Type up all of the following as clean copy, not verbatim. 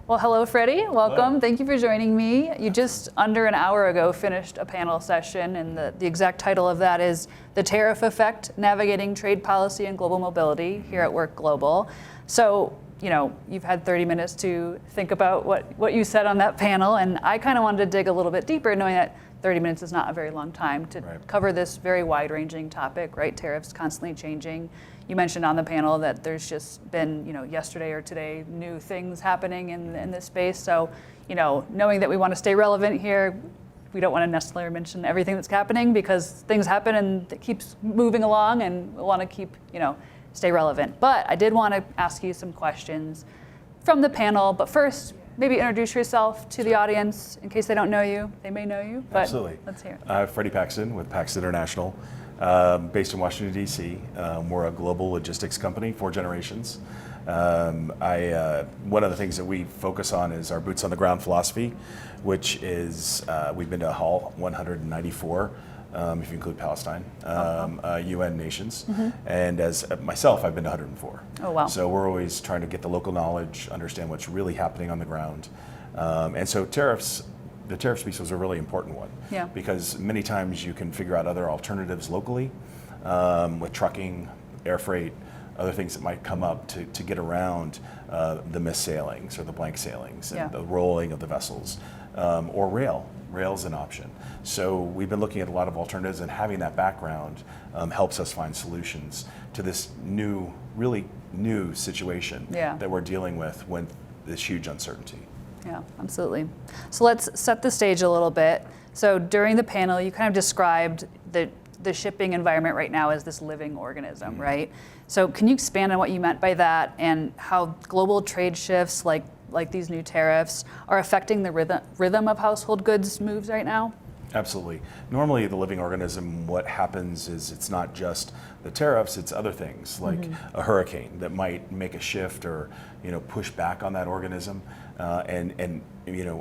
Well, hello, Freddie. Welcome. Hello. Thank you for joining me. You just under an hour ago finished a panel session, and the exact title of that is The Tariff Effect, Navigating Trade Policy and Global Mobility here at WERC Global. So, you've had 30 minutes to think about what you said on that panel, and I kind of wanted to dig a little bit deeper, knowing that 30 minutes is not a very long time to cover this very wide-ranging topic, right? Tariffs constantly changing. You mentioned on the panel that there's just been, yesterday or today, new things happening in this space. So, knowing that we want to stay relevant here, we don't want to necessarily mention everything that's happening because things happen and it keeps moving along, and we want to keep, stay relevant. But I did want to ask you some questions from the panel. But first, maybe introduce yourself to the audience in case they don't know you. They may know you, but Absolutely. Let's hear it. I'm Freddy Paxton with Paxton International, based in Washington, D.C. We're a global logistics company, 4 generations. One of the things that we focus on is our boots on the ground philosophy, which is we've been to Hall 194, if you include Palestine, UN nations. Mm-hmm. And as myself, I've been to 104. Oh, wow. So we're always trying to get the local knowledge, understand what's really happening on the ground. And so the tariffs piece was a really important one. Yeah. Because many times you can figure out other alternatives locally with trucking, air freight, other things that might come up to get around the missed sailings or the blank sailings and the rolling of the vessels, or rail. Rail's an option. So we've been looking at a lot of alternatives, and having that background helps us find solutions to this really new situation that we're dealing with this huge uncertainty. Yeah, absolutely. So let's set the stage a little bit. So during the panel, you kind of described the shipping environment right now as this living organism, mm-hmm. right? So can you expand on what you meant by that and how global trade shifts like these new tariffs are affecting the rhythm of household goods moves right now? Absolutely. Normally, the living organism, what happens is it's not just the tariffs, it's other things like mm-hmm. a hurricane that might make a shift or push back on that organism, and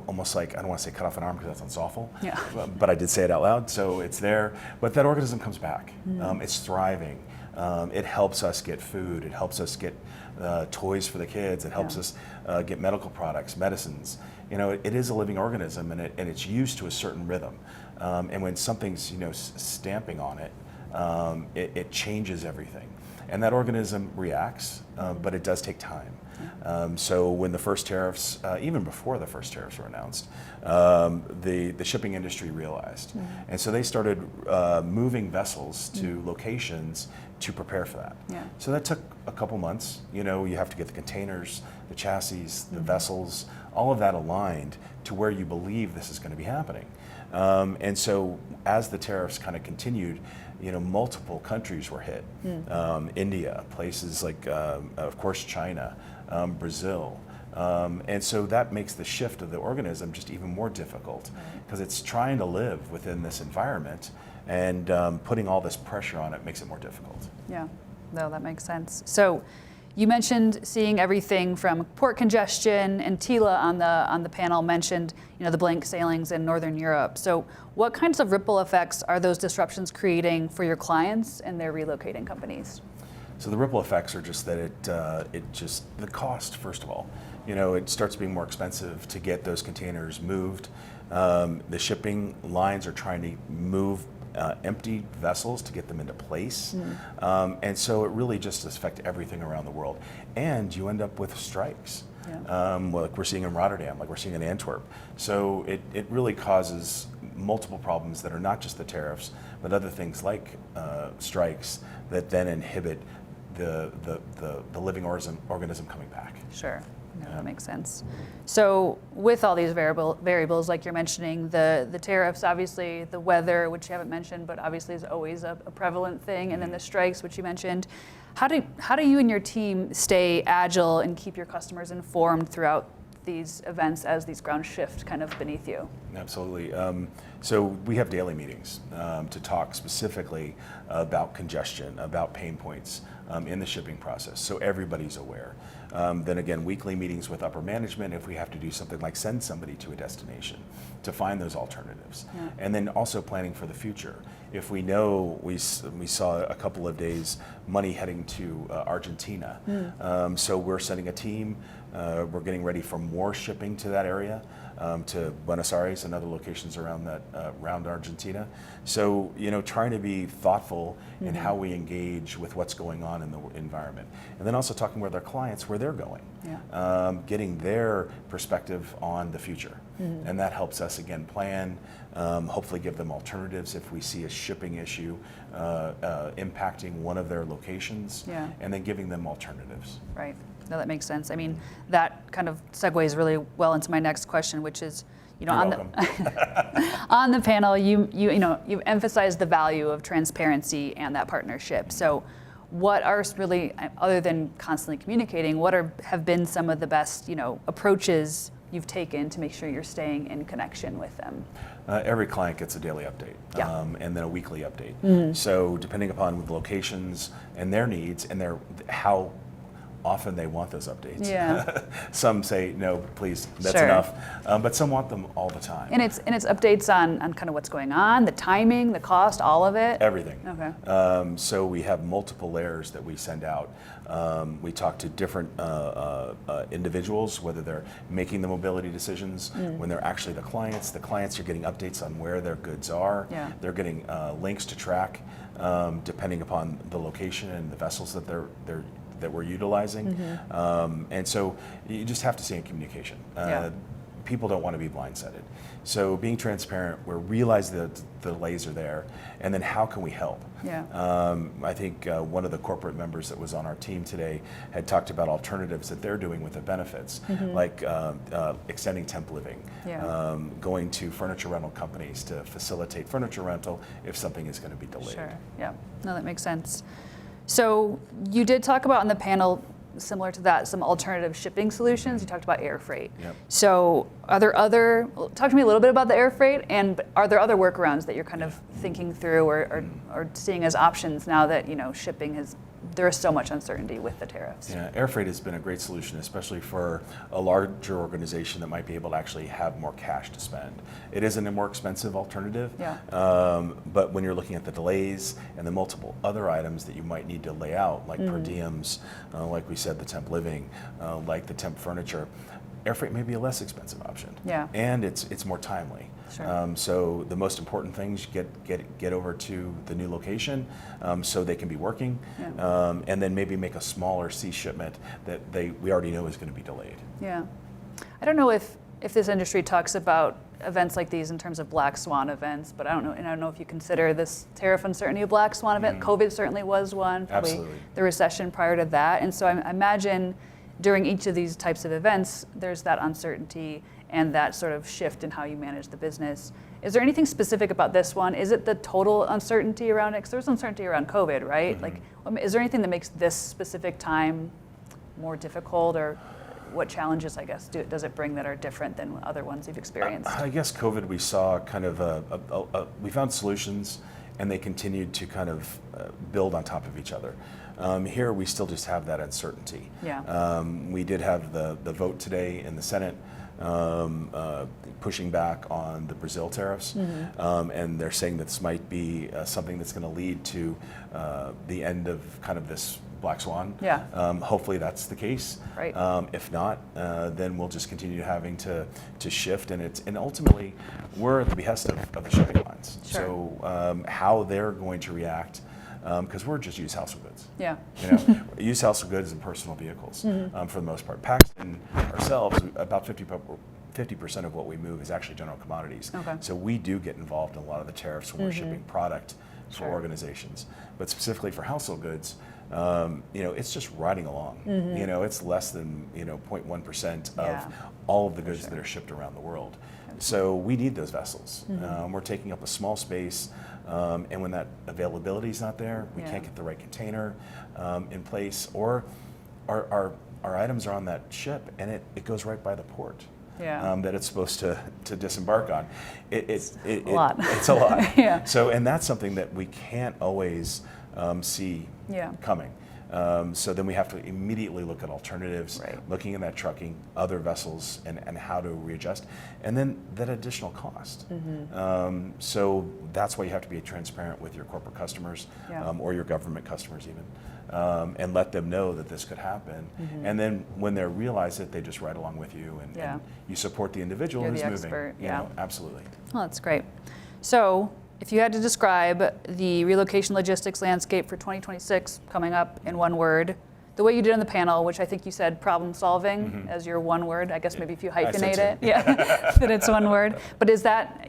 almost like, I don't want to say cut off an arm because that sounds awful, but I did say it out loud, so it's there. But that organism comes back. Mm-hmm. It's thriving. It helps us get food. It helps us get toys for the kids. It helps us get medical products, medicines. It is a living organism, and it's used to a certain rhythm. And when something's stamping on it, it changes everything. And that organism reacts, but it does take time. So when the first tariffs, even before the first tariffs were announced, the shipping industry realized. Mm-hmm. And so they started moving vessels to locations to prepare for that. Yeah. So that took a couple months. You have to get the containers, the chassis, the mm-hmm. vessels, all of that aligned to where you believe this is going to be happening. And so as the tariffs kind of continued, multiple countries were hit. India, places like, of course, China, Brazil. And so that makes the shift of the organism just even more difficult because it's trying to live within this environment, and putting all this pressure on it makes it more difficult. Yeah, no, that makes sense. So you mentioned seeing everything from port congestion, and Tila on the panel mentioned the blank sailings in Northern Europe. So what kinds of ripple effects are those disruptions creating for your clients and their relocating companies? So the ripple effects are just that the cost, first of all, it starts being more expensive to get those containers moved. The shipping lines are trying to move empty vessels to get them into place. And so it really just affects everything around the world. And you end up with strikes. Like we're seeing in Rotterdam, like we're seeing in Antwerp. So it really causes multiple problems that are not just the tariffs, but other things like strikes that then inhibit the living organism coming back. Sure. No, that makes sense. So with all these variables, like you're mentioning, the tariffs, obviously the weather, which you haven't mentioned, but obviously is always a prevalent thing, and then the strikes, which you mentioned. How do you and your team stay agile and keep your customers informed throughout these events as these ground shift kind of beneath you? Absolutely. So we have daily meetings to talk specifically about congestion, about pain points, in the shipping process, so everybody's aware. Then again, weekly meetings with upper management if we have to do something like send somebody to a destination to find those alternatives. Yeah. And then also planning for the future. If we know we saw a couple of days money heading to Argentina, so we're sending a team, we're getting ready for more shipping to that area, to Buenos Aires and other locations around around Argentina. So, trying to be thoughtful in how we engage with what's going on in the environment. And then also talking with our clients where they're going, getting their perspective on the future. And that helps us, again, plan, hopefully give them alternatives if we see a shipping issue impacting one of their locations, and then giving them alternatives. Right. No, that makes sense. I mean, that kind of segues really well into my next question, which is, on the panel, you've emphasized the value of transparency and that partnership. So, what are really, other than constantly communicating, what have been some of the best, approaches you've taken to make sure you're staying in connection with them? Every client gets a daily update, and then a weekly update. So, depending upon the locations and their needs and how often they want those updates. Some say, no, please, that's enough. But some want them all the time. And it's updates on kind of what's going on, the timing, the cost, all of it? Everything. Okay. So we have multiple layers that we send out. We talk to different individuals, whether they're making the mobility decisions, when they're actually the clients. The clients are getting updates on where their goods are. They're getting links to track, depending upon the location and the vessels that that we're utilizing. And so you just have to stay in communication. People don't want to be blindsided. So being transparent, we realize that the delays are there, and then how can we help? I think one of the corporate members that was on our team today had talked about alternatives that they're doing with the benefits, like extending temp living, going to furniture rental companies to facilitate furniture rental if something is going to be delayed. No, that makes sense. So you did talk about on the panel, similar to that, some alternative shipping solutions. You talked about air freight. So are there talk to me a little bit about the air freight, and are there other workarounds that you're kind of thinking through or seeing as options now that, shipping there is so much uncertainty with the tariffs? Air freight has been a great solution, especially for a larger organization that might be able to actually have more cash to spend. It isn't a more expensive alternative, but when you're looking at the delays and the multiple other items that you might need to lay out, like per diems, like we said, the temp living, like the temp furniture, air freight may be a less expensive option. And it's more timely. So the most important things, get over to the new location so they can be working, and then maybe make a smaller sea shipment that we already know is going to be delayed. I don't know if this industry talks about events like these in terms of black swan events, but I don't know if you consider this tariff uncertainty a black swan event. COVID certainly was one, probably Absolutely. The recession prior to that. And so I imagine during each of these types of events, there's that uncertainty and that sort of shift in how you manage the business. Is there anything specific about this one? Is it the total uncertainty around it? Because there's uncertainty around COVID, right? Like, is there anything that makes this specific time more difficult, or what challenges, I guess, does it bring that are different than other ones you've experienced? I guess COVID, we saw kind of we found solutions, and they continued to kind of build on top of each other. Here, we still just have that uncertainty. We did have the vote today in the Senate pushing back on the Brazil tariffs, and they're saying that this might be something that's going to lead to the end of kind of this black swan. Hopefully that's the case. If not, then we'll just continue having to shift, and ultimately we're at the behest of the shipping lines. So how they're going to react, because we're just used household goods. Used household goods and personal vehicles for the most part. Paxton ourselves, about 50% of what we move is actually general commodities. So we do get involved in a lot of the tariffs when we're shipping product for organizations. But specifically for household goods, it's just riding along. It's less than 0.1% of all of the goods that are shipped around the world. So we need those vessels. We're taking up a small space, and when that availability is not there, we can't get the right container in place, or our items are on that ship and it goes right by the port. That it's supposed to disembark on. It's a lot. It's a lot. So, and that's something that we can't always see coming. So then we have to immediately look at alternatives, Right. looking at that trucking, other vessels, and how to readjust, and then that additional cost. So that's why you have to be transparent with your corporate customers, Yeah. or your government customers even, and let them know that this could happen. And then when they realize it, they just ride along with you, and, Yeah. and you support the individual You're who's the moving. expert, You yeah. know, absolutely. Oh, that's great. So if you had to describe the relocation logistics landscape for 2026 coming up in one word, the way you did on the panel, which I think you said problem solving as your one word, I guess maybe if you I said hyphenate so. it, yeah, that it's one word. But is that,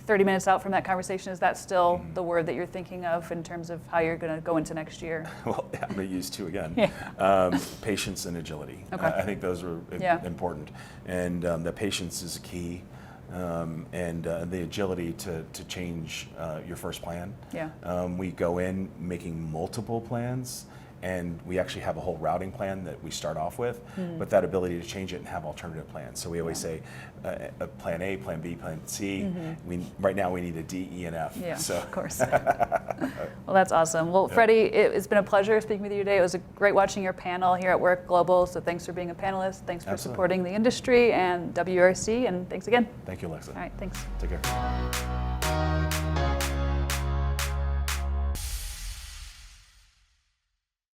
30 minutes out from that conversation, is that still the word that you're thinking of in terms of how you're going to go into next year? Well, I'm going to use two again. Patience and agility. Okay. I think those are Yeah. important. And the patience is key. And the agility to change your first plan. Yeah. We go in making multiple plans, and we actually have a whole routing plan that we start off with, but that ability to change it and have alternative plans. So we always say plan A, plan B, plan C. Right now we need a D, E, and F. Yeah, So. of course. Well, that's awesome. Well, Freddie, it's been a pleasure speaking with you today. It was great watching your panel here at WERC Global, so thanks for being a panelist. Thanks for Absolutely. supporting the industry and WRC, and thanks again. Thank you, Alexa. All right, thanks. Take care.